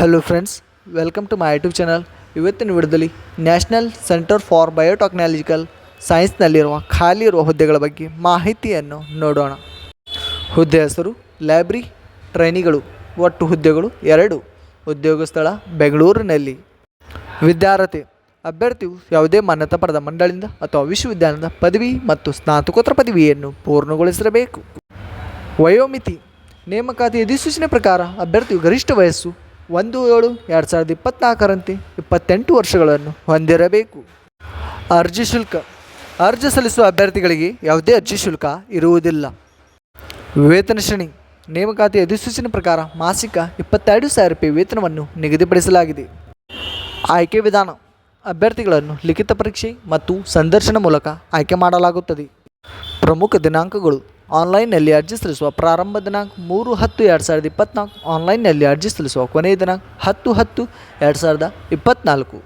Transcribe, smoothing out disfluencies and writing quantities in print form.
Hello friends, welcome to my YouTube channel. ಇವತ್ತಿನ ವಿಡಿಯೋದಲ್ಲಿ national centre for biotechnological ಸೈನ್ಸ್ನಲ್ಲಿರುವ ಖಾಲಿ ಇರುವ ಹುದ್ದೆಗಳ ಬಗ್ಗೆ ಮಾಹಿತಿಯನ್ನು ನೋಡೋಣ. ಹುದ್ದೆ ಹೆಸರು ಲೈಬ್ರರಿ ಟ್ರೈನಿಗಳು. ಒಟ್ಟು ಹುದ್ದೆಗಳು 2. ಉದ್ಯೋಗ ಸ್ಥಳ ಬೆಂಗಳೂರಿನಲ್ಲಿ. ವಿದ್ಯಾರ್ಹತೆ: ಅಭ್ಯರ್ಥಿಯು ಯಾವುದೇ ಮಾನ್ಯತಾ ಪಡೆದ ಮಂಡಳಿಯಿಂದ ಅಥವಾ ವಿಶ್ವವಿದ್ಯಾಲಯದ ಪದವಿ ಮತ್ತು ಸ್ನಾತಕೋತ್ತರ ಪದವಿಯನ್ನು ಪೂರ್ಣಗೊಳಿಸಿರಬೇಕು. ವಯೋಮಿತಿ: ನೇಮಕಾತಿ ಅಧಿಸೂಚನೆ ಪ್ರಕಾರ ಅಭ್ಯರ್ಥಿಯು ಗರಿಷ್ಠ ವಯಸ್ಸು 1/7/2024ರಂತೆ 28 ವರ್ಷಗಳನ್ನು ಹೊಂದಿರಬೇಕು. ಅರ್ಜಿ ಶುಲ್ಕ: ಅರ್ಜಿ ಸಲ್ಲಿಸುವ ಅಭ್ಯರ್ಥಿಗಳಿಗೆ ಯಾವುದೇ ಅರ್ಜಿ ಶುಲ್ಕ ಇರುವುದಿಲ್ಲ. ವೇತನ ಶ್ರೇಣಿ: ನೇಮಕಾತಿ ಅಧಿಸೂಚನೆ ಪ್ರಕಾರ ಮಾಸಿಕ 22,000 ರೂಪಾಯಿ ವೇತನವನ್ನು ನಿಗದಿಪಡಿಸಲಾಗಿದೆ. ಆಯ್ಕೆ ವಿಧಾನ: ಅಭ್ಯರ್ಥಿಗಳನ್ನು ಲಿಖಿತ ಪರೀಕ್ಷೆ ಮತ್ತು ಸಂದರ್ಶನ ಮೂಲಕ ಆಯ್ಕೆ ಮಾಡಲಾಗುತ್ತದೆ. ಪ್ರಮುಖ ದಿನಾಂಕಗಳು: ಆನ್ಲೈನ್ನಲ್ಲಿ ಅರ್ಜಿ ಸಲ್ಲಿಸುವ ಪ್ರಾರಂಭ ದಿನಾಂಕ 3/10/2024. ಆನ್ಲೈನ್ನಲ್ಲಿ ಅರ್ಜಿ ಸಲ್ಲಿಸುವ ಕೊನೆಯ ದಿನಾಂಕ 10/10/2024.